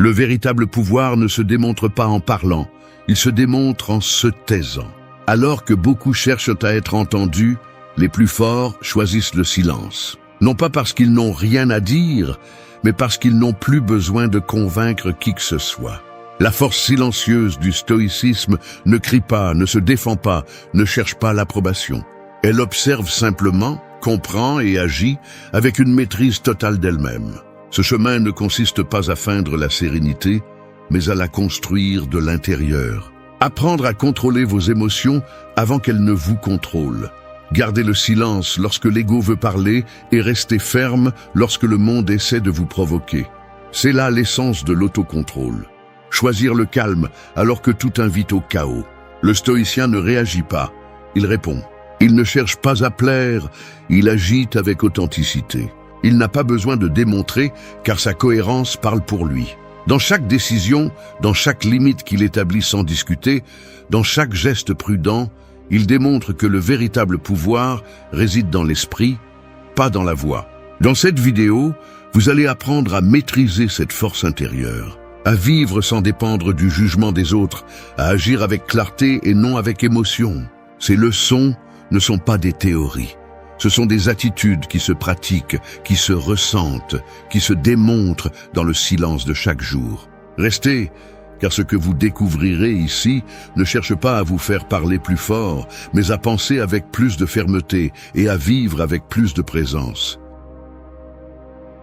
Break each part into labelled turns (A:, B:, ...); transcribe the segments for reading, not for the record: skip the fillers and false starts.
A: Le véritable pouvoir ne se démontre pas en parlant, il se démontre en se taisant. Alors que beaucoup cherchent à être entendus, les plus forts choisissent le silence. Non pas parce qu'ils n'ont rien à dire, mais parce qu'ils n'ont plus besoin de convaincre qui que ce soit. La force silencieuse du stoïcisme ne crie pas, ne se défend pas, ne cherche pas l'approbation. Elle observe simplement, comprend et agit avec une maîtrise totale d'elle-même. Ce chemin ne consiste pas à feindre la sérénité, mais à la construire de l'intérieur. Apprendre à contrôler vos émotions avant qu'elles ne vous contrôlent. Garder le silence lorsque l'ego veut parler et rester ferme lorsque le monde essaie de vous provoquer. C'est là l'essence de l'autocontrôle. Choisir le calme alors que tout invite au chaos. Le stoïcien ne réagit pas, il répond. Il ne cherche pas à plaire, il agit avec authenticité. Il n'a pas besoin de démontrer car sa cohérence parle pour lui. Dans chaque décision, dans chaque limite qu'il établit sans discuter, dans chaque geste prudent, il démontre que le véritable pouvoir réside dans l'esprit, pas dans la voix. Dans cette vidéo, vous allez apprendre à maîtriser cette force intérieure, à vivre sans dépendre du jugement des autres, à agir avec clarté et non avec émotion. Ces leçons ne sont pas des théories. Ce sont des attitudes qui se pratiquent, qui se ressentent, qui se démontrent dans le silence de chaque jour. Restez, car ce que vous découvrirez ici ne cherche pas à vous faire parler plus fort, mais à penser avec plus de fermeté et à vivre avec plus de présence.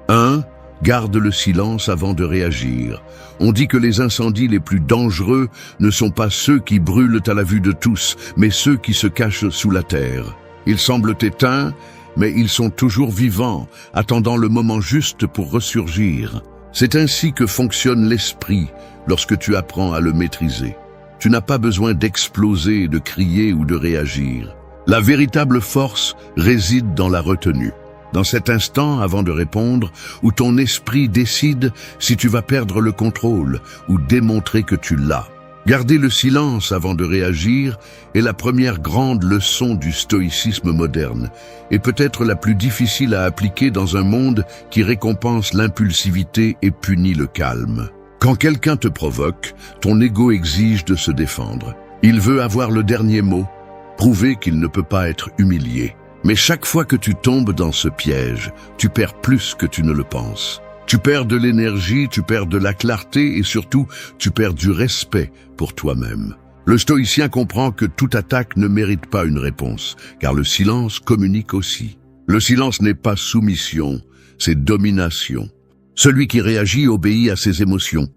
A: 1. Garde le silence avant de réagir. On dit que les incendies les plus dangereux ne sont pas ceux qui brûlent à la vue de tous, mais ceux qui se cachent sous la terre. Ils semblent éteints, mais ils sont toujours vivants, attendant le moment juste pour ressurgir. C'est ainsi que fonctionne l'esprit lorsque tu apprends à le maîtriser. Tu n'as pas besoin d'exploser, de crier ou de réagir. La véritable force réside dans la retenue. Dans cet instant, avant de répondre, où ton esprit décide si tu vas perdre le contrôle ou démontrer que tu l'as. Garder le silence avant de réagir est la première grande leçon du stoïcisme moderne et peut-être la plus difficile à appliquer dans un monde qui récompense l'impulsivité et punit le calme. Quand quelqu'un te provoque, ton ego exige de se défendre. Il veut avoir le dernier mot, prouver qu'il ne peut pas être humilié. Mais chaque fois que tu tombes dans ce piège, tu perds plus que tu ne le penses. Tu perds de l'énergie, tu perds de la clarté et surtout, tu perds du respect pour toi-même. Le stoïcien comprend que toute attaque ne mérite pas une réponse, car le silence communique aussi. Le silence n'est pas soumission, c'est domination. Celui qui réagit obéit à ses émotions.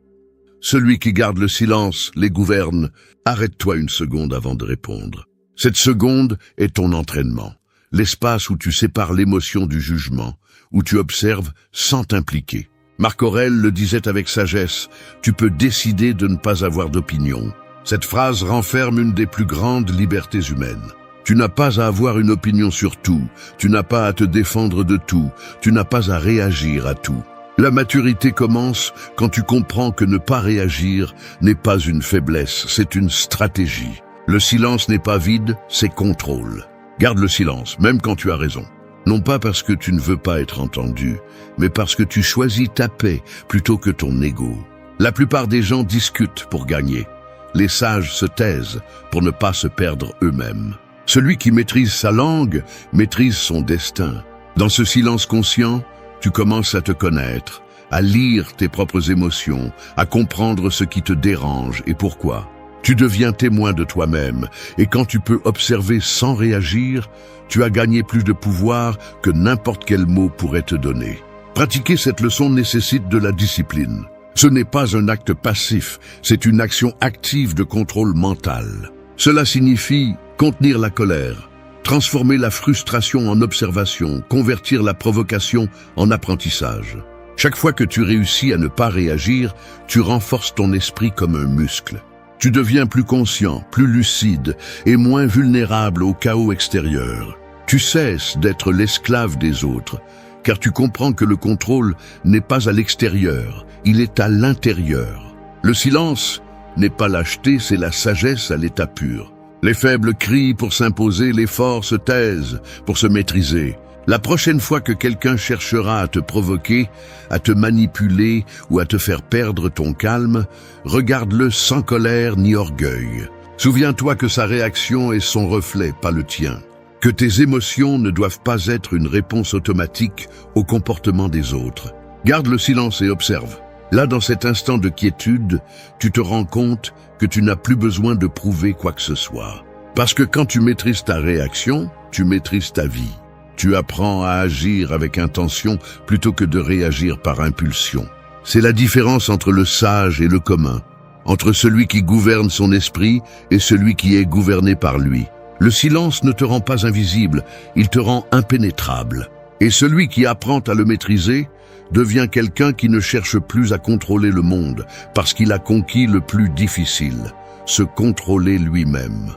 A: Celui qui garde le silence les gouverne. Arrête-toi une seconde avant de répondre. Cette seconde est ton entraînement. L'espace où tu sépares l'émotion du jugement, où tu observes sans t'impliquer. Marc Aurèle le disait avec sagesse, tu peux décider de ne pas avoir d'opinion. Cette phrase renferme une des plus grandes libertés humaines. Tu n'as pas à avoir une opinion sur tout, tu n'as pas à te défendre de tout, tu n'as pas à réagir à tout. La maturité commence quand tu comprends que ne pas réagir n'est pas une faiblesse, c'est une stratégie. Le silence n'est pas vide, c'est contrôle. Garde le silence, même quand tu as raison. Non pas parce que tu ne veux pas être entendu, mais parce que tu choisis ta paix plutôt que ton ego. La plupart des gens discutent pour gagner. Les sages se taisent pour ne pas se perdre eux-mêmes. Celui qui maîtrise sa langue maîtrise son destin. Dans ce silence conscient, tu commences à te connaître, à lire tes propres émotions, à comprendre ce qui te dérange et pourquoi. Tu deviens témoin de toi-même, et quand tu peux observer sans réagir, tu as gagné plus de pouvoir que n'importe quel mot pourrait te donner. Pratiquer cette leçon nécessite de la discipline. Ce n'est pas un acte passif, c'est une action active de contrôle mental. Cela signifie contenir la colère, transformer la frustration en observation, convertir la provocation en apprentissage. Chaque fois que tu réussis à ne pas réagir, tu renforces ton esprit comme un muscle. Tu deviens plus conscient, plus lucide et moins vulnérable au chaos extérieur. Tu cesses d'être l'esclave des autres, car tu comprends que le contrôle n'est pas à l'extérieur, il est à l'intérieur. Le silence n'est pas lâcheté, c'est la sagesse à l'état pur. Les faibles crient pour s'imposer, les forts se taisent pour se maîtriser. La prochaine fois que quelqu'un cherchera à te provoquer, à te manipuler ou à te faire perdre ton calme, regarde-le sans colère ni orgueil. Souviens-toi que sa réaction est son reflet, pas le tien. Que tes émotions ne doivent pas être une réponse automatique au comportement des autres. Garde le silence et observe. Là, dans cet instant de quiétude, tu te rends compte que tu n'as plus besoin de prouver quoi que ce soit. Parce que quand tu maîtrises ta réaction, tu maîtrises ta vie. Tu apprends à agir avec intention plutôt que de réagir par impulsion. C'est la différence entre le sage et le commun, entre celui qui gouverne son esprit et celui qui est gouverné par lui. Le silence ne te rend pas invisible, il te rend impénétrable. Et celui qui apprend à le maîtriser devient quelqu'un qui ne cherche plus à contrôler le monde parce qu'il a conquis le plus difficile, se contrôler lui-même.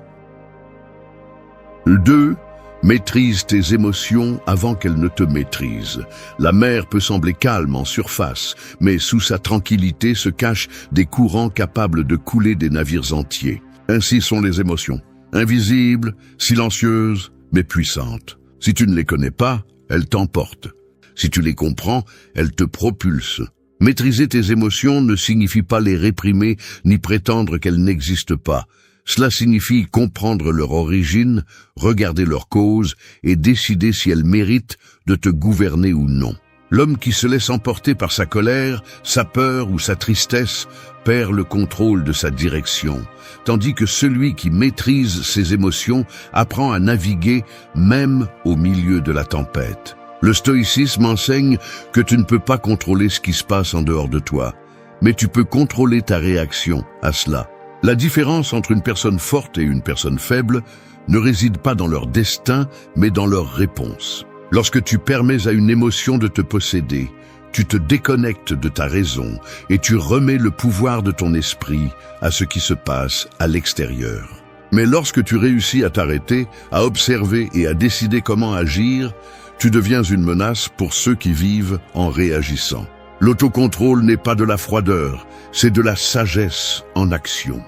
A: 2. Maîtrise tes émotions avant qu'elles ne te maîtrisent. La mer peut sembler calme en surface, mais sous sa tranquillité se cachent des courants capables de couler des navires entiers. Ainsi sont les émotions. Invisibles, silencieuses, mais puissantes. Si tu ne les connais pas, elles t'emportent. Si tu les comprends, elles te propulsent. Maîtriser tes émotions ne signifie pas les réprimer ni prétendre qu'elles n'existent pas. Cela signifie comprendre leur origine, regarder leur cause et décider si elles méritent de te gouverner ou non. L'homme qui se laisse emporter par sa colère, sa peur ou sa tristesse perd le contrôle de sa direction, tandis que celui qui maîtrise ses émotions apprend à naviguer même au milieu de la tempête. Le stoïcisme enseigne que tu ne peux pas contrôler ce qui se passe en dehors de toi, mais tu peux contrôler ta réaction à cela. La différence entre une personne forte et une personne faible ne réside pas dans leur destin, mais dans leur réponse. Lorsque tu permets à une émotion de te posséder, tu te déconnectes de ta raison et tu remets le pouvoir de ton esprit à ce qui se passe à l'extérieur. Mais lorsque tu réussis à t'arrêter, à observer et à décider comment agir, tu deviens une menace pour ceux qui vivent en réagissant. L'autocontrôle n'est pas de la froideur, c'est de la sagesse en action.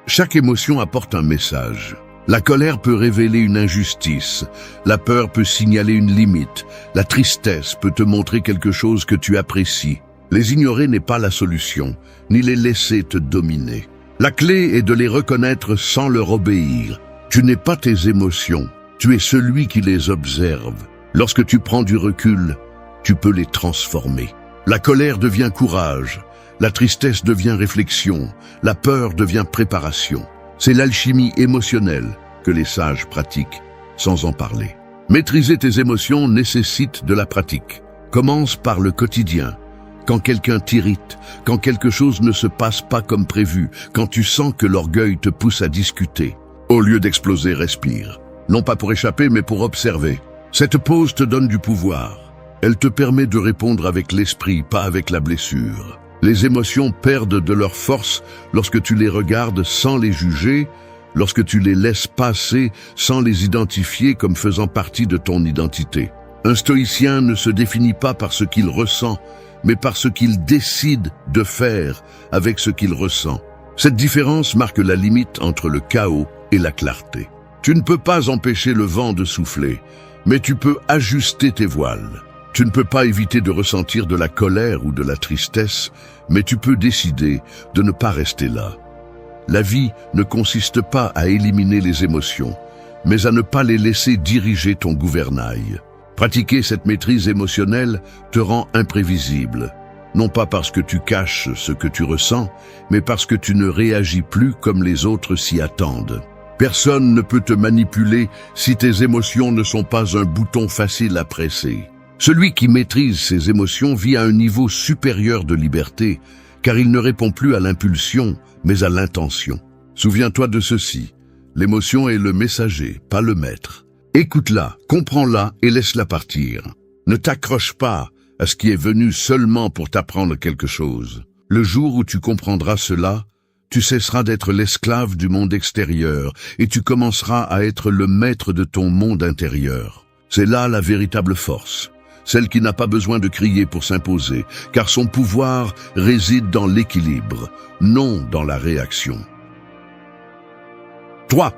A: Chaque émotion apporte un message. La colère peut révéler une injustice, la peur peut signaler une limite, la tristesse peut te montrer quelque chose que tu apprécies. Les ignorer n'est pas la solution, ni les laisser te dominer. La clé est de les reconnaître sans leur obéir. Tu n'es pas tes émotions, tu es celui qui les observe. Lorsque tu prends du recul, tu peux les transformer. La colère devient courage, la tristesse devient réflexion, la peur devient préparation. C'est l'alchimie émotionnelle que les sages pratiquent, sans en parler. Maîtriser tes émotions nécessite de la pratique. Commence par le quotidien. Quand quelqu'un t'irrite, quand quelque chose ne se passe pas comme prévu, quand tu sens que l'orgueil te pousse à discuter. Au lieu d'exploser, respire. Non pas pour échapper, mais pour observer. Cette pause te donne du pouvoir. Elle te permet de répondre avec l'esprit, pas avec la blessure. Les émotions perdent de leur force lorsque tu les regardes sans les juger, lorsque tu les laisses passer sans les identifier comme faisant partie de ton identité. Un stoïcien ne se définit pas par ce qu'il ressent, mais par ce qu'il décide de faire avec ce qu'il ressent. Cette différence marque la limite entre le chaos et la clarté. Tu ne peux pas empêcher le vent de souffler, mais tu peux ajuster tes voiles. Tu ne peux pas éviter de ressentir de la colère ou de la tristesse, mais tu peux décider de ne pas rester là. La vie ne consiste pas à éliminer les émotions, mais à ne pas les laisser diriger ton gouvernail. Pratiquer cette maîtrise émotionnelle te rend imprévisible, non pas parce que tu caches ce que tu ressens, mais parce que tu ne réagis plus comme les autres s'y attendent. Personne ne peut te manipuler si tes émotions ne sont pas un bouton facile à presser. Celui qui maîtrise ses émotions vit à un niveau supérieur de liberté, car il ne répond plus à l'impulsion, mais à l'intention. Souviens-toi de ceci, l'émotion est le messager, pas le maître. Écoute-la, comprends-la et laisse-la partir. Ne t'accroche pas à ce qui est venu seulement pour t'apprendre quelque chose. Le jour où tu comprendras cela, tu cesseras d'être l'esclave du monde extérieur et tu commenceras à être le maître de ton monde intérieur. C'est là la véritable force. Celle qui n'a pas besoin de crier pour s'imposer, car son pouvoir réside dans l'équilibre, non dans la réaction. 3.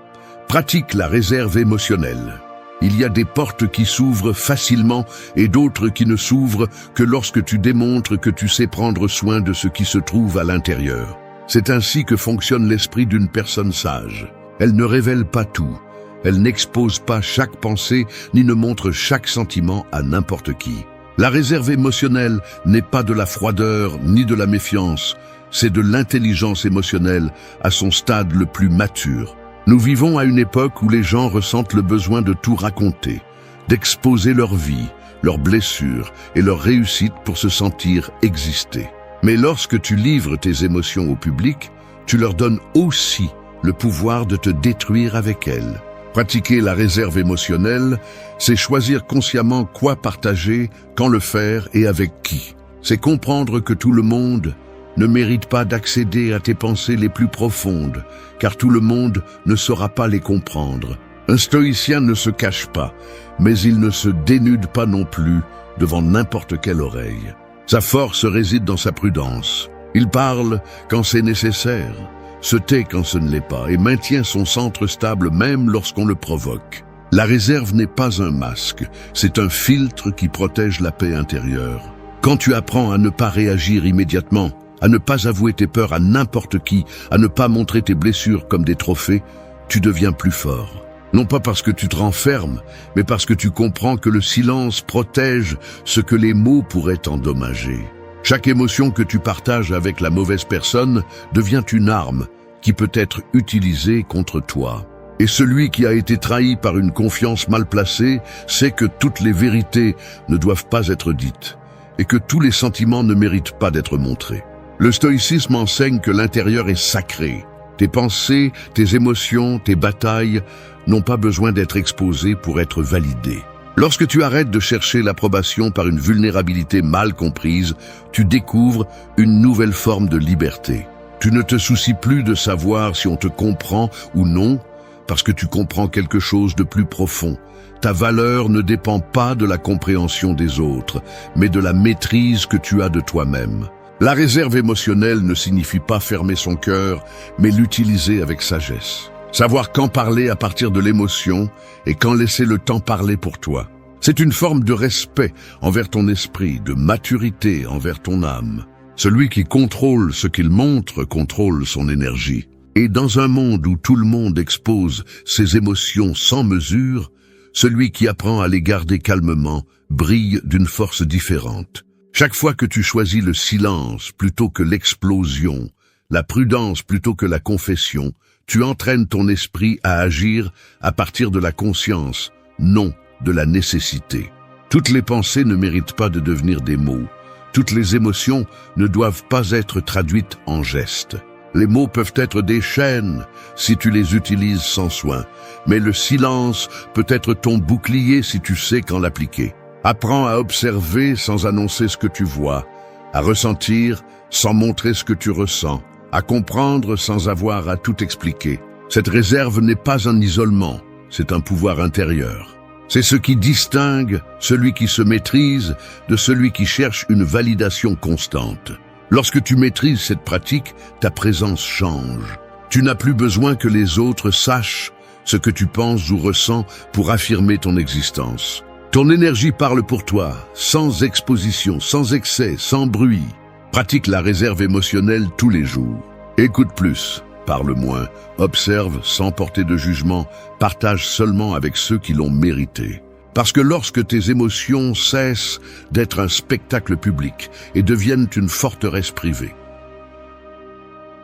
A: Pratique la réserve émotionnelle. Il y a des portes qui s'ouvrent facilement et d'autres qui ne s'ouvrent que lorsque tu démontres que tu sais prendre soin de ce qui se trouve à l'intérieur. C'est ainsi que fonctionne l'esprit d'une personne sage. Elle ne révèle pas tout. Elle n'expose pas chaque pensée ni ne montre chaque sentiment à n'importe qui. La réserve émotionnelle n'est pas de la froideur ni de la méfiance, c'est de l'intelligence émotionnelle à son stade le plus mature. Nous vivons à une époque où les gens ressentent le besoin de tout raconter, d'exposer leur vie, leurs blessures et leurs réussites pour se sentir exister. Mais lorsque tu livres tes émotions au public, tu leur donnes aussi le pouvoir de te détruire avec elles. Pratiquer la réserve émotionnelle, c'est choisir consciemment quoi partager, quand le faire et avec qui. C'est comprendre que tout le monde ne mérite pas d'accéder à tes pensées les plus profondes, car tout le monde ne saura pas les comprendre. Un stoïcien ne se cache pas, mais il ne se dénude pas non plus devant n'importe quelle oreille. Sa force réside dans sa prudence. Il parle quand c'est nécessaire, se tait quand ce ne l'est pas et maintient son centre stable même lorsqu'on le provoque. La réserve n'est pas un masque, c'est un filtre qui protège la paix intérieure. Quand tu apprends à ne pas réagir immédiatement, à ne pas avouer tes peurs à n'importe qui, à ne pas montrer tes blessures comme des trophées, tu deviens plus fort. Non pas parce que tu te renfermes, mais parce que tu comprends que le silence protège ce que les mots pourraient endommager. Chaque émotion que tu partages avec la mauvaise personne devient une arme qui peut être utilisée contre toi. Et celui qui a été trahi par une confiance mal placée sait que toutes les vérités ne doivent pas être dites et que tous les sentiments ne méritent pas d'être montrés. Le stoïcisme enseigne que l'intérieur est sacré. Tes pensées, tes émotions, tes batailles n'ont pas besoin d'être exposées pour être validées. Lorsque tu arrêtes de chercher l'approbation par une vulnérabilité mal comprise, tu découvres une nouvelle forme de liberté. Tu ne te soucies plus de savoir si on te comprend ou non, parce que tu comprends quelque chose de plus profond. Ta valeur ne dépend pas de la compréhension des autres, mais de la maîtrise que tu as de toi-même. La réserve émotionnelle ne signifie pas fermer son cœur, mais l'utiliser avec sagesse. Savoir quand parler à partir de l'émotion et quand laisser le temps parler pour toi. C'est une forme de respect envers ton esprit, de maturité envers ton âme. Celui qui contrôle ce qu'il montre contrôle son énergie. Et dans un monde où tout le monde expose ses émotions sans mesure, celui qui apprend à les garder calmement brille d'une force différente. Chaque fois que tu choisis le silence plutôt que l'explosion, la prudence plutôt que la confession, tu entraînes ton esprit à agir à partir de la conscience, non de la nécessité. Toutes les pensées ne méritent pas de devenir des mots. Toutes les émotions ne doivent pas être traduites en gestes. Les mots peuvent être des chaînes si tu les utilises sans soin, mais le silence peut être ton bouclier si tu sais quand l'appliquer. Apprends à observer sans annoncer ce que tu vois, à ressentir sans montrer ce que tu ressens, à comprendre sans avoir à tout expliquer. Cette réserve n'est pas un isolement, c'est un pouvoir intérieur. C'est ce qui distingue celui qui se maîtrise de celui qui cherche une validation constante. Lorsque tu maîtrises cette pratique, ta présence change. Tu n'as plus besoin que les autres sachent ce que tu penses ou ressens pour affirmer ton existence. Ton énergie parle pour toi, sans exposition, sans excès, sans bruit. Pratique la réserve émotionnelle tous les jours. Écoute plus, parle moins, observe sans porter de jugement, partage seulement avec ceux qui l'ont mérité. Parce que lorsque tes émotions cessent d'être un spectacle public et deviennent une forteresse privée.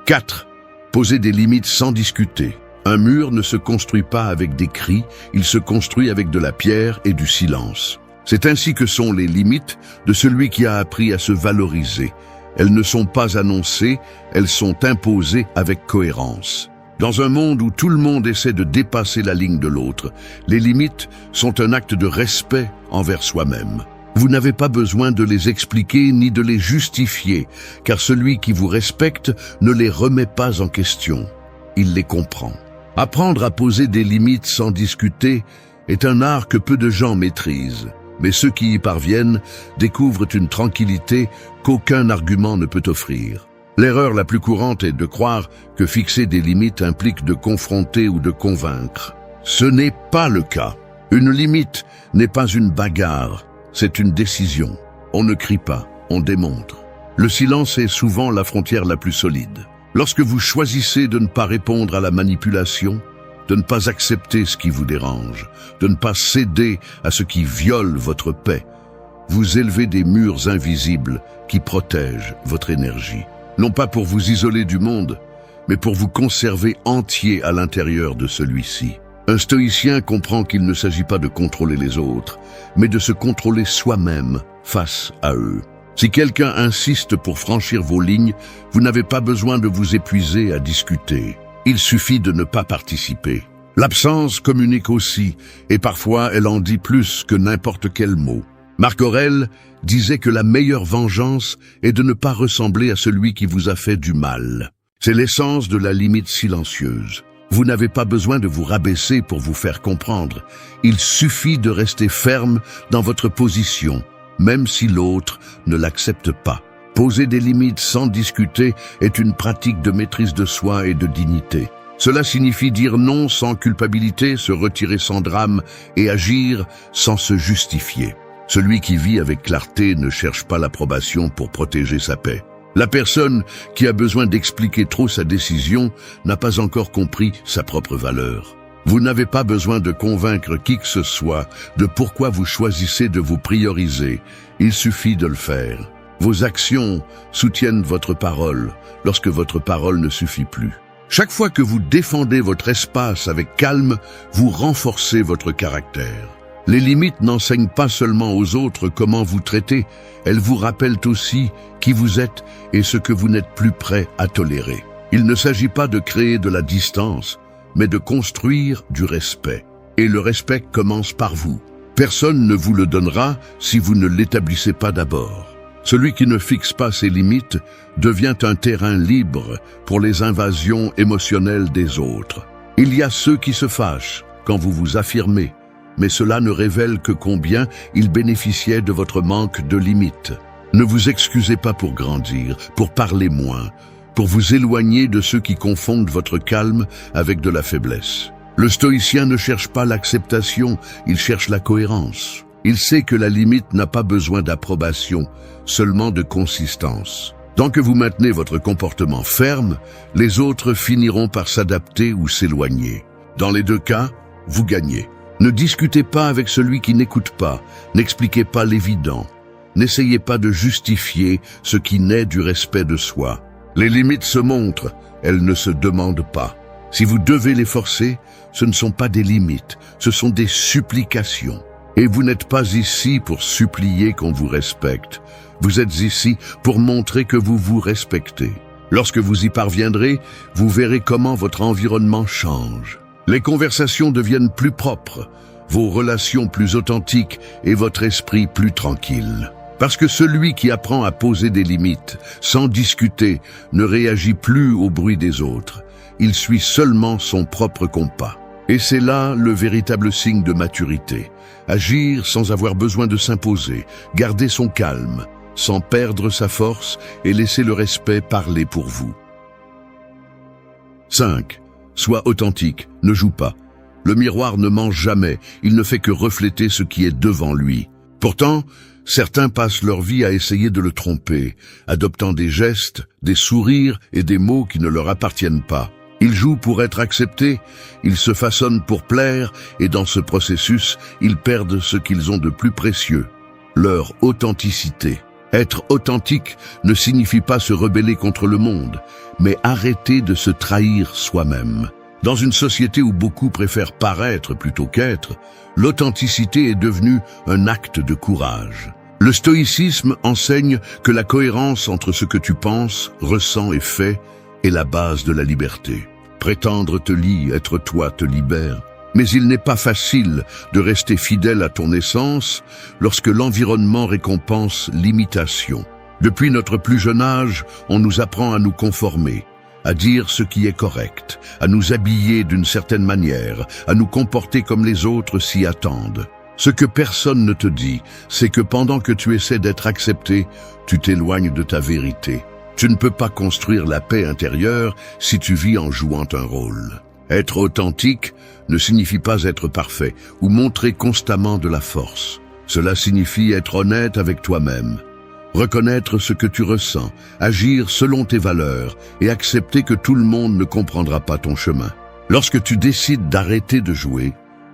A: 4. Poser des limites sans discuter. Un mur ne se construit pas avec des cris, il se construit avec de la pierre et du silence. C'est ainsi que sont les limites de celui qui a appris à se valoriser. Elles ne sont pas annoncées, elles sont imposées avec cohérence. Dans un monde où tout le monde essaie de dépasser la ligne de l'autre, les limites sont un acte de respect envers soi-même. Vous n'avez pas besoin de les expliquer ni de les justifier, car celui qui vous respecte ne les remet pas en question. Il les comprend. Apprendre à poser des limites sans discuter est un art que peu de gens maîtrisent. Mais ceux qui y parviennent découvrent une tranquillité qu'aucun argument ne peut offrir. L'erreur la plus courante est de croire que fixer des limites implique de confronter ou de convaincre. Ce n'est pas le cas. Une limite n'est pas une bagarre, c'est une décision. On ne crie pas, on démontre. Le silence est souvent la frontière la plus solide. Lorsque vous choisissez de ne pas répondre à la manipulation, de ne pas accepter ce qui vous dérange, de ne pas céder à ce qui viole votre paix, vous élevez des murs invisibles qui protègent votre énergie. Non pas pour vous isoler du monde, mais pour vous conserver entier à l'intérieur de celui-ci. Un stoïcien comprend qu'il ne s'agit pas de contrôler les autres, mais de se contrôler soi-même face à eux. Si quelqu'un insiste pour franchir vos lignes, vous n'avez pas besoin de vous épuiser à discuter. Il suffit de ne pas participer. L'absence communique aussi, et parfois elle en dit plus que n'importe quel mot. Marc Aurèle disait que la meilleure vengeance est de ne pas ressembler à celui qui vous a fait du mal. C'est l'essence de la limite silencieuse. Vous n'avez pas besoin de vous rabaisser pour vous faire comprendre. Il suffit de rester ferme dans votre position, même si l'autre ne l'accepte pas. Poser des limites sans discuter est une pratique de maîtrise de soi et de dignité. Cela signifie dire non sans culpabilité, se retirer sans drame et agir sans se justifier. Celui qui vit avec clarté ne cherche pas l'approbation pour protéger sa paix. La personne qui a besoin d'expliquer trop sa décision n'a pas encore compris sa propre valeur. Vous n'avez pas besoin de convaincre qui que ce soit de pourquoi vous choisissez de vous prioriser. Il suffit de le faire. Vos actions soutiennent votre parole lorsque votre parole ne suffit plus. Chaque fois que vous défendez votre espace avec calme, vous renforcez votre caractère. Les limites n'enseignent pas seulement aux autres comment vous traiter, elles vous rappellent aussi qui vous êtes et ce que vous n'êtes plus prêt à tolérer. Il ne s'agit pas de créer de la distance, mais de construire du respect. Et le respect commence par vous. Personne ne vous le donnera si vous ne l'établissez pas d'abord. Celui qui ne fixe pas ses limites devient un terrain libre pour les invasions émotionnelles des autres. Il y a ceux qui se fâchent quand vous vous affirmez, mais cela ne révèle que combien ils bénéficiaient de votre manque de limites. Ne vous excusez pas pour grandir, pour parler moins, pour vous éloigner de ceux qui confondent votre calme avec de la faiblesse. Le stoïcien ne cherche pas l'acceptation, il cherche la cohérence. Il sait que la limite n'a pas besoin d'approbation, seulement de consistance. Tant que vous maintenez votre comportement ferme, les autres finiront par s'adapter ou s'éloigner. Dans les deux cas, vous gagnez. Ne discutez pas avec celui qui n'écoute pas, n'expliquez pas l'évident. N'essayez pas de justifier ce qui naît du respect de soi. Les limites se montrent, elles ne se demandent pas. Si vous devez les forcer, ce ne sont pas des limites, ce sont des supplications. Et vous n'êtes pas ici pour supplier qu'on vous respecte. Vous êtes ici pour montrer que vous vous respectez. Lorsque vous y parviendrez, vous verrez comment votre environnement change. Les conversations deviennent plus propres, vos relations plus authentiques et votre esprit plus tranquille. Parce que celui qui apprend à poser des limites, sans discuter, ne réagit plus au bruit des autres. Il suit seulement son propre compas. Et c'est là le véritable signe de maturité. Agir sans avoir besoin de s'imposer, garder son calme, sans perdre sa force et laisser le respect parler pour vous. 5. Sois authentique, ne joue pas. Le miroir ne ment jamais, il ne fait que refléter ce qui est devant lui. Pourtant, certains passent leur vie à essayer de le tromper, adoptant des gestes, des sourires et des mots qui ne leur appartiennent pas. Ils jouent pour être acceptés, ils se façonnent pour plaire et dans ce processus, ils perdent ce qu'ils ont de plus précieux, leur authenticité. Être authentique ne signifie pas se rebeller contre le monde, mais arrêter de se trahir soi-même. Dans une société où beaucoup préfèrent paraître plutôt qu'être, l'authenticité est devenue un acte de courage. Le stoïcisme enseigne que la cohérence entre ce que tu penses, ressens et fais est la base de la liberté. Prétendre te lie, être toi te libère. Mais il n'est pas facile de rester fidèle à ton essence lorsque l'environnement récompense l'imitation. Depuis notre plus jeune âge, on nous apprend à nous conformer, à dire ce qui est correct, à nous habiller d'une certaine manière, à nous comporter comme les autres s'y attendent. Ce que personne ne te dit, c'est que pendant que tu essaies d'être accepté, tu t'éloignes de ta vérité. Tu ne peux pas construire la paix intérieure si tu vis en jouant un rôle. Être authentique ne signifie pas être parfait ou montrer constamment de la force. Cela signifie être honnête avec toi-même, reconnaître ce que tu ressens, agir selon tes valeurs et accepter que tout le monde ne comprendra pas ton chemin. Lorsque tu décides d'arrêter de jouer,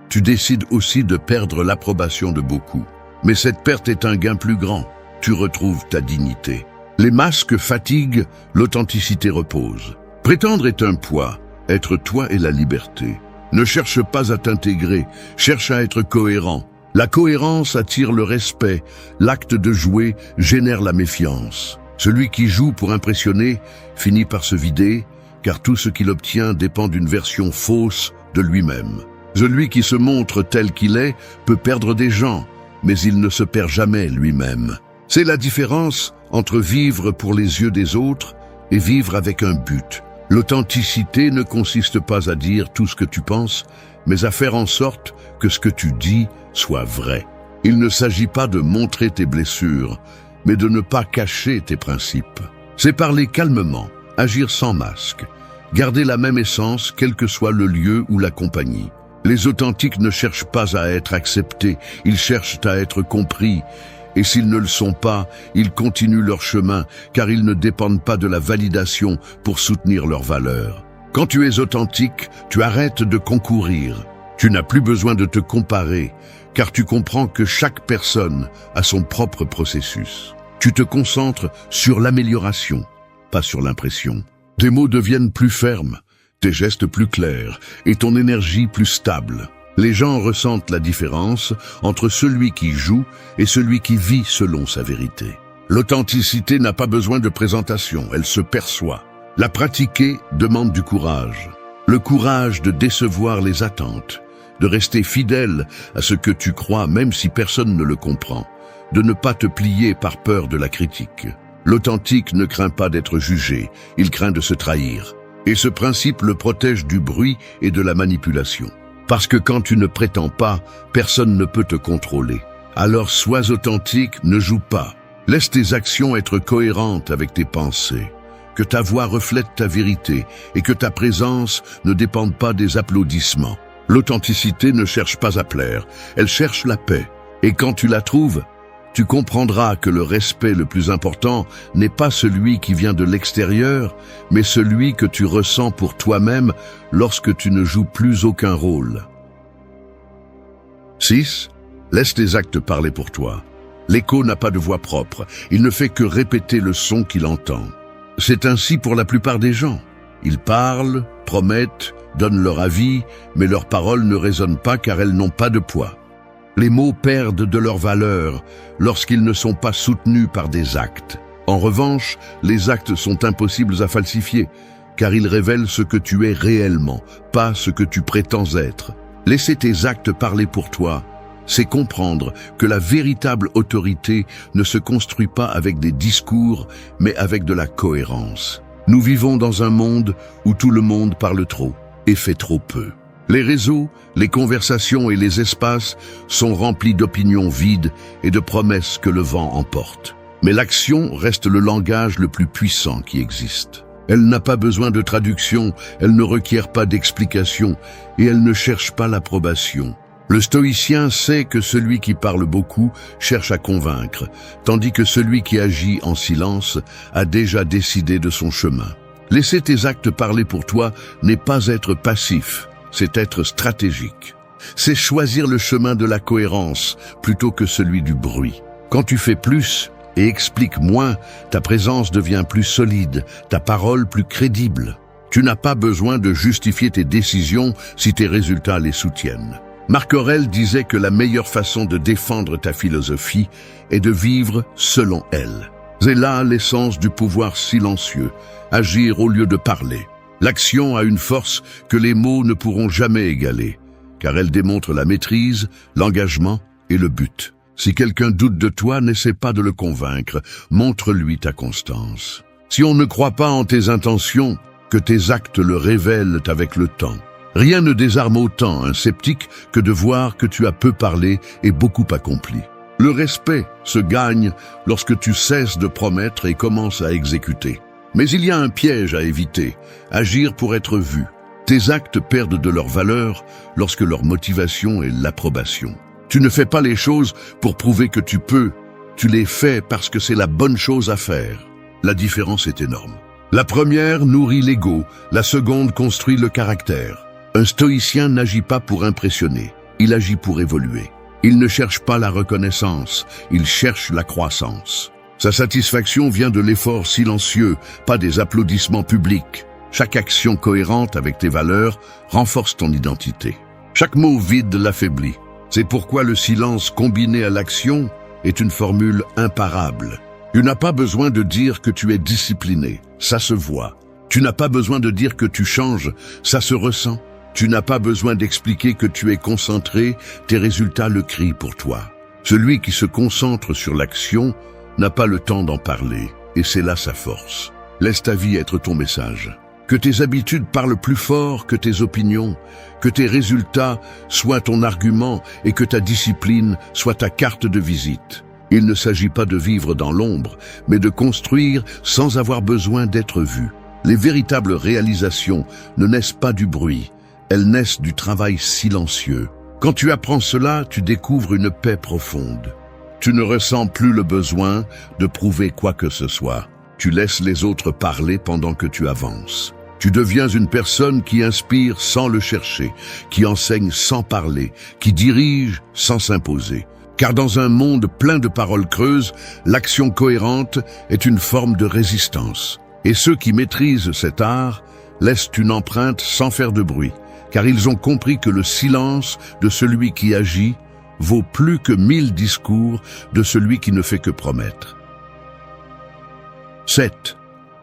A: tu décides aussi de perdre l'approbation de beaucoup. Mais cette perte est un gain plus grand. Tu retrouves ta dignité. Les masques fatiguent, l'authenticité repose. Prétendre est un poids, être toi est la liberté. Ne cherche pas à t'intégrer, cherche à être cohérent. La cohérence attire le respect, l'acte de jouer génère la méfiance. Celui qui joue pour impressionner finit par se vider, car tout ce qu'il obtient dépend d'une version fausse de lui-même. Celui qui se montre tel qu'il est peut perdre des gens, mais il ne se perd jamais lui-même. C'est la différence entre vivre pour les yeux des autres et vivre avec un but. L'authenticité ne consiste pas à dire tout ce que tu penses, mais à faire en sorte que ce que tu dis soit vrai. Il ne s'agit pas de montrer tes blessures, mais de ne pas cacher tes principes. C'est parler calmement, agir sans masque, garder la même essence quel que soit le lieu ou la compagnie. Les authentiques ne cherchent pas à être acceptés, ils cherchent à être compris. Et s'ils ne le sont pas, ils continuent leur chemin, car ils ne dépendent pas de la validation pour soutenir leurs valeurs. Quand tu es authentique, tu arrêtes de concourir. Tu n'as plus besoin de te comparer, car tu comprends que chaque personne a son propre processus. Tu te concentres sur l'amélioration, pas sur l'impression. Tes mots deviennent plus fermes, tes gestes plus clairs et ton énergie plus stable. Les gens ressentent la différence entre celui qui joue et celui qui vit selon sa vérité. L'authenticité n'a pas besoin de présentation, elle se perçoit. La pratiquer demande du courage. Le courage de décevoir les attentes, de rester fidèle à ce que tu crois même si personne ne le comprend, de ne pas te plier par peur de la critique. L'authentique ne craint pas d'être jugé, il craint de se trahir. Et ce principe le protège du bruit et de la manipulation. Parce que quand tu ne prétends pas, personne ne peut te contrôler. Alors sois authentique, ne joue pas. Laisse tes actions être cohérentes avec tes pensées. Que ta voix reflète ta vérité et que ta présence ne dépende pas des applaudissements. L'authenticité ne cherche pas à plaire, elle cherche la paix. Et quand tu la trouves, tu comprendras que le respect le plus important n'est pas celui qui vient de l'extérieur, mais celui que tu ressens pour toi-même lorsque tu ne joues plus aucun rôle. 6. Laisse tes actes parler pour toi. L'écho n'a pas de voix propre, il ne fait que répéter le son qu'il entend. C'est ainsi pour la plupart des gens. Ils parlent, promettent, donnent leur avis, mais leurs paroles ne résonnent pas car elles n'ont pas de poids. Les mots perdent de leur valeur lorsqu'ils ne sont pas soutenus par des actes. En revanche, les actes sont impossibles à falsifier, car ils révèlent ce que tu es réellement, pas ce que tu prétends être. Laisser tes actes parler pour toi, c'est comprendre que la véritable autorité ne se construit pas avec des discours, mais avec de la cohérence. Nous vivons dans un monde où tout le monde parle trop et fait trop peu. Les réseaux, les conversations et les espaces sont remplis d'opinions vides et de promesses que le vent emporte. Mais l'action reste le langage le plus puissant qui existe. Elle n'a pas besoin de traduction, elle ne requiert pas d'explication et elle ne cherche pas l'approbation. Le stoïcien sait que celui qui parle beaucoup cherche à convaincre, tandis que celui qui agit en silence a déjà décidé de son chemin. Laisser tes actes parler pour toi n'est pas être passif. C'est être stratégique. C'est choisir le chemin de la cohérence plutôt que celui du bruit. Quand tu fais plus et expliques moins, ta présence devient plus solide, ta parole plus crédible. Tu n'as pas besoin de justifier tes décisions si tes résultats les soutiennent. Marc Aurèle disait que la meilleure façon de défendre ta philosophie est de vivre selon elle. C'est là l'essence du pouvoir silencieux, agir au lieu de parler. L'action a une force que les mots ne pourront jamais égaler, car elle démontre la maîtrise, l'engagement et le but. Si quelqu'un doute de toi, n'essaie pas de le convaincre, montre-lui ta constance. Si on ne croit pas en tes intentions, que tes actes le révèlent avec le temps. Rien ne désarme autant un sceptique que de voir que tu as peu parlé et beaucoup accompli. Le respect se gagne lorsque tu cesses de promettre et commences à exécuter. Mais il y a un piège à éviter, agir pour être vu. Tes actes perdent de leur valeur lorsque leur motivation est l'approbation. Tu ne fais pas les choses pour prouver que tu peux, tu les fais parce que c'est la bonne chose à faire. La différence est énorme. La première nourrit l'ego, la seconde construit le caractère. Un stoïcien n'agit pas pour impressionner, il agit pour évoluer. Il ne cherche pas la reconnaissance, il cherche la croissance. Sa satisfaction vient de l'effort silencieux, pas des applaudissements publics. Chaque action cohérente avec tes valeurs renforce ton identité. Chaque mot vide l'affaiblit. C'est pourquoi le silence combiné à l'action est une formule imparable. Tu n'as pas besoin de dire que tu es discipliné, ça se voit. Tu n'as pas besoin de dire que tu changes, ça se ressent. Tu n'as pas besoin d'expliquer que tu es concentré, tes résultats le crient pour toi. Celui qui se concentre sur l'action n'a pas le temps d'en parler, et c'est là sa force. Laisse ta vie être ton message. Que tes habitudes parlent plus fort que tes opinions, que tes résultats soient ton argument et que ta discipline soit ta carte de visite. Il ne s'agit pas de vivre dans l'ombre, mais de construire sans avoir besoin d'être vu. Les véritables réalisations ne naissent pas du bruit, elles naissent du travail silencieux. Quand tu apprends cela, tu découvres une paix profonde. Tu ne ressens plus le besoin de prouver quoi que ce soit. Tu laisses les autres parler pendant que tu avances. Tu deviens une personne qui inspire sans le chercher, qui enseigne sans parler, qui dirige sans s'imposer. Car dans un monde plein de paroles creuses, l'action cohérente est une forme de résistance. Et ceux qui maîtrisent cet art laissent une empreinte sans faire de bruit, car ils ont compris que le silence de celui qui agit vaut plus que 1000 discours de celui qui ne fait que promettre. 7.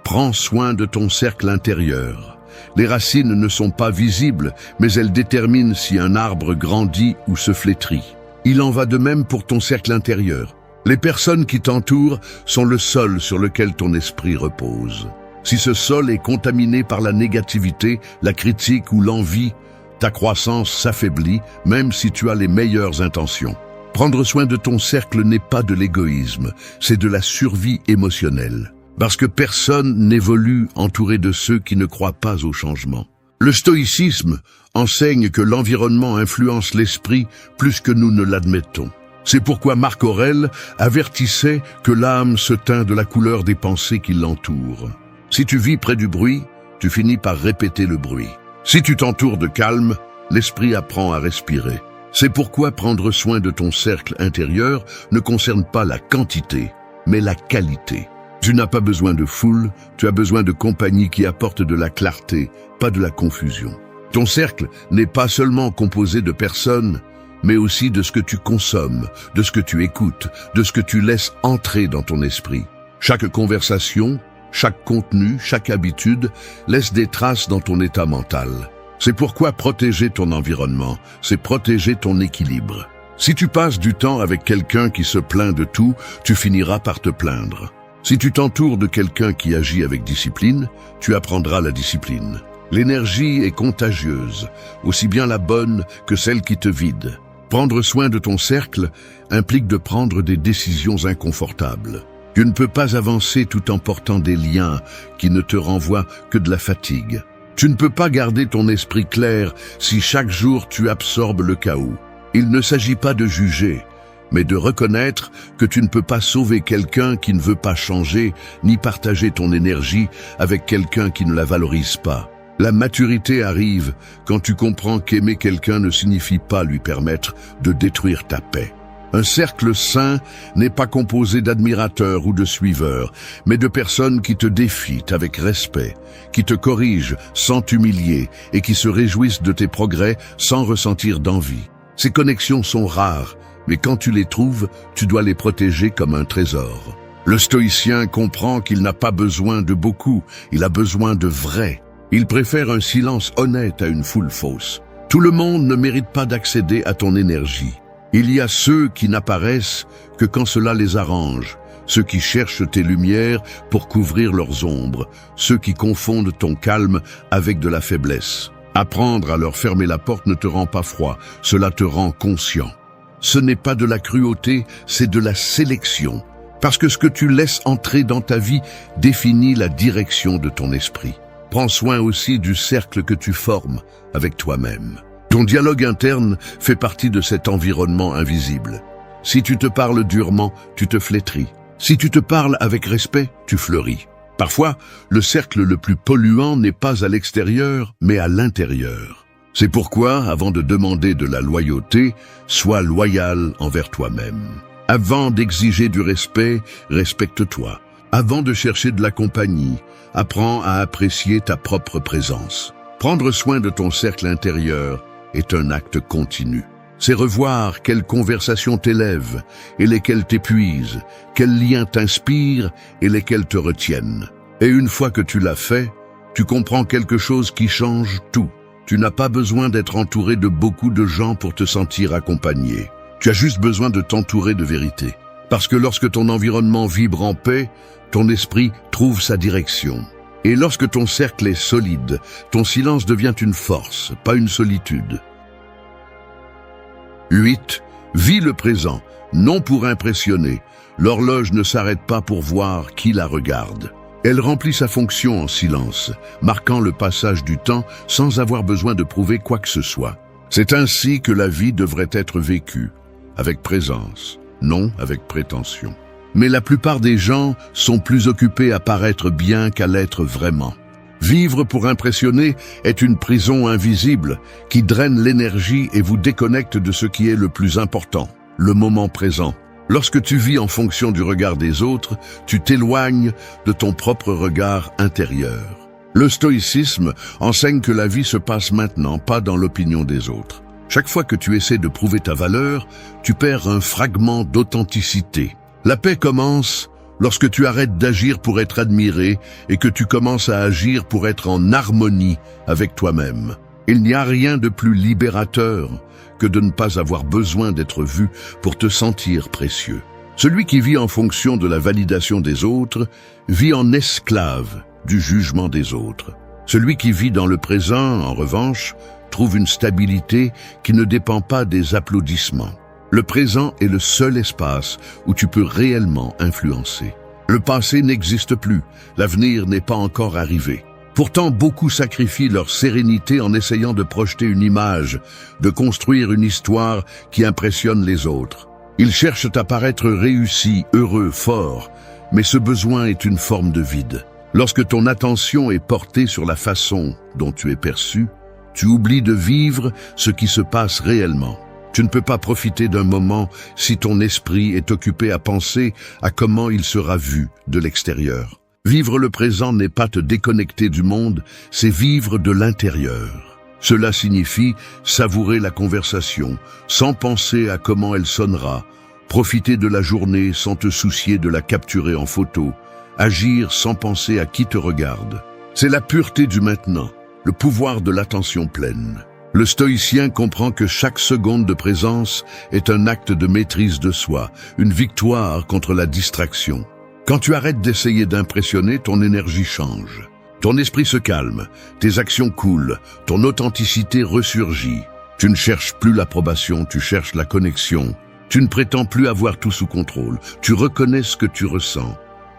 A: Prends soin de ton cercle intérieur. Les racines ne sont pas visibles, mais elles déterminent si un arbre grandit ou se flétrit. Il en va de même pour ton cercle intérieur. Les personnes qui t'entourent sont le sol sur lequel ton esprit repose. Si ce sol est contaminé par la négativité, la critique ou l'envie, ta croissance s'affaiblit, même si tu as les meilleures intentions. Prendre soin de ton cercle n'est pas de l'égoïsme, c'est de la survie émotionnelle. Parce que personne n'évolue entouré de ceux qui ne croient pas au changement. Le stoïcisme enseigne que l'environnement influence l'esprit plus que nous ne l'admettons. C'est pourquoi Marc Aurèle avertissait que l'âme se teint de la couleur des pensées qui l'entourent. Si tu vis près du bruit, tu finis par répéter le bruit. Si tu t'entoures de calme, l'esprit apprend à respirer. C'est pourquoi prendre soin de ton cercle intérieur ne concerne pas la quantité, mais la qualité. Tu n'as pas besoin de foule, tu as besoin de compagnie qui apporte de la clarté, pas de la confusion. Ton cercle n'est pas seulement composé de personnes, mais aussi de ce que tu consommes, de ce que tu écoutes, de ce que tu laisses entrer dans ton esprit. Chaque conversation, chaque contenu, chaque habitude laisse des traces dans ton état mental. C'est pourquoi protéger ton environnement, c'est protéger ton équilibre. Si tu passes du temps avec quelqu'un qui se plaint de tout, tu finiras par te plaindre. Si tu t'entoures de quelqu'un qui agit avec discipline, tu apprendras la discipline. L'énergie est contagieuse, aussi bien la bonne que celle qui te vide. Prendre soin de ton cercle implique de prendre des décisions inconfortables. Tu ne peux pas avancer tout en portant des liens qui ne te renvoient que de la fatigue. Tu ne peux pas garder ton esprit clair si chaque jour tu absorbes le chaos. Il ne s'agit pas de juger, mais de reconnaître que tu ne peux pas sauver quelqu'un qui ne veut pas changer, ni partager ton énergie avec quelqu'un qui ne la valorise pas. La maturité arrive quand tu comprends qu'aimer quelqu'un ne signifie pas lui permettre de détruire ta paix. Un cercle sain n'est pas composé d'admirateurs ou de suiveurs, mais de personnes qui te défient avec respect, qui te corrigent sans t'humilier et qui se réjouissent de tes progrès sans ressentir d'envie. Ces connexions sont rares, mais quand tu les trouves, tu dois les protéger comme un trésor. Le stoïcien comprend qu'il n'a pas besoin de beaucoup, il a besoin de vrai. Il préfère un silence honnête à une foule fausse. Tout le monde ne mérite pas d'accéder à ton énergie. Il y a ceux qui n'apparaissent que quand cela les arrange, ceux qui cherchent tes lumières pour couvrir leurs ombres, ceux qui confondent ton calme avec de la faiblesse. Apprendre à leur fermer la porte ne te rend pas froid, cela te rend conscient. Ce n'est pas de la cruauté, c'est de la sélection. Parce que ce que tu laisses entrer dans ta vie définit la direction de ton esprit. Prends soin aussi du cercle que tu formes avec toi-même. Ton dialogue interne fait partie de cet environnement invisible. Si tu te parles durement, tu te flétris. Si tu te parles avec respect, tu fleuris. Parfois, le cercle le plus polluant n'est pas à l'extérieur, mais à l'intérieur. C'est pourquoi, avant de demander de la loyauté, sois loyal envers toi-même. Avant d'exiger du respect, respecte-toi. Avant de chercher de la compagnie, apprends à apprécier ta propre présence. Prendre soin de ton cercle intérieur est un acte continu. C'est revoir quelles conversations t'élèvent et lesquelles t'épuisent, quels liens t'inspirent et lesquels te retiennent. Et une fois que tu l'as fait, tu comprends quelque chose qui change tout. Tu n'as pas besoin d'être entouré de beaucoup de gens pour te sentir accompagné. Tu as juste besoin de t'entourer de vérité. Parce que lorsque ton environnement vibre en paix, ton esprit trouve sa direction. Et lorsque ton cercle est solide, ton silence devient une force, pas une solitude. 8. Vis le présent, non pour impressionner. L'horloge ne s'arrête pas pour voir qui la regarde. Elle remplit sa fonction en silence, marquant le passage du temps sans avoir besoin de prouver quoi que ce soit. C'est ainsi que la vie devrait être vécue, avec présence, non avec prétention. Mais la plupart des gens sont plus occupés à paraître bien qu'à l'être vraiment. Vivre pour impressionner est une prison invisible qui draine l'énergie et vous déconnecte de ce qui est le plus important, le moment présent. Lorsque tu vis en fonction du regard des autres, tu t'éloignes de ton propre regard intérieur. Le stoïcisme enseigne que la vie se passe maintenant, pas dans l'opinion des autres. Chaque fois que tu essaies de prouver ta valeur, tu perds un fragment d'authenticité. La paix commence lorsque tu arrêtes d'agir pour être admiré et que tu commences à agir pour être en harmonie avec toi-même. Il n'y a rien de plus libérateur que de ne pas avoir besoin d'être vu pour te sentir précieux. Celui qui vit en fonction de la validation des autres vit en esclave du jugement des autres. Celui qui vit dans le présent, en revanche, trouve une stabilité qui ne dépend pas des applaudissements. Le présent est le seul espace où tu peux réellement influencer. Le passé n'existe plus, l'avenir n'est pas encore arrivé. Pourtant, beaucoup sacrifient leur sérénité en essayant de projeter une image, de construire une histoire qui impressionne les autres. Ils cherchent à paraître réussis, heureux, forts, mais ce besoin est une forme de vide. Lorsque ton attention est portée sur la façon dont tu es perçu, tu oublies de vivre ce qui se passe réellement. Tu ne peux pas profiter d'un moment si ton esprit est occupé à penser à comment il sera vu de l'extérieur. Vivre le présent n'est pas te déconnecter du monde, c'est vivre de l'intérieur. Cela signifie savourer la conversation, sans penser à comment elle sonnera, profiter de la journée sans te soucier de la capturer en photo, agir sans penser à qui te regarde. C'est la pureté du maintenant, le pouvoir de l'attention pleine. Le stoïcien comprend que chaque seconde de présence est un acte de maîtrise de soi, une victoire contre la distraction. Quand tu arrêtes d'essayer d'impressionner, ton énergie change. Ton esprit se calme, tes actions coulent, ton authenticité ressurgit. Tu ne cherches plus l'approbation, tu cherches la connexion. Tu ne prétends plus avoir tout sous contrôle, tu reconnais ce que tu ressens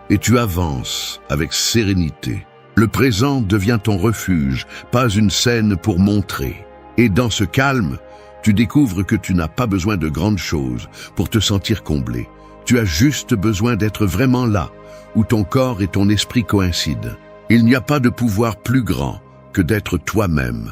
A: et tu avances avec sérénité. Le présent devient ton refuge, pas une scène pour montrer. Et dans ce calme, tu découvres que tu n'as pas besoin de grandes choses pour te sentir comblé. Tu as juste besoin d'être vraiment là, où ton corps et ton esprit coïncident. Il n'y a pas de pouvoir plus grand que d'être toi-même.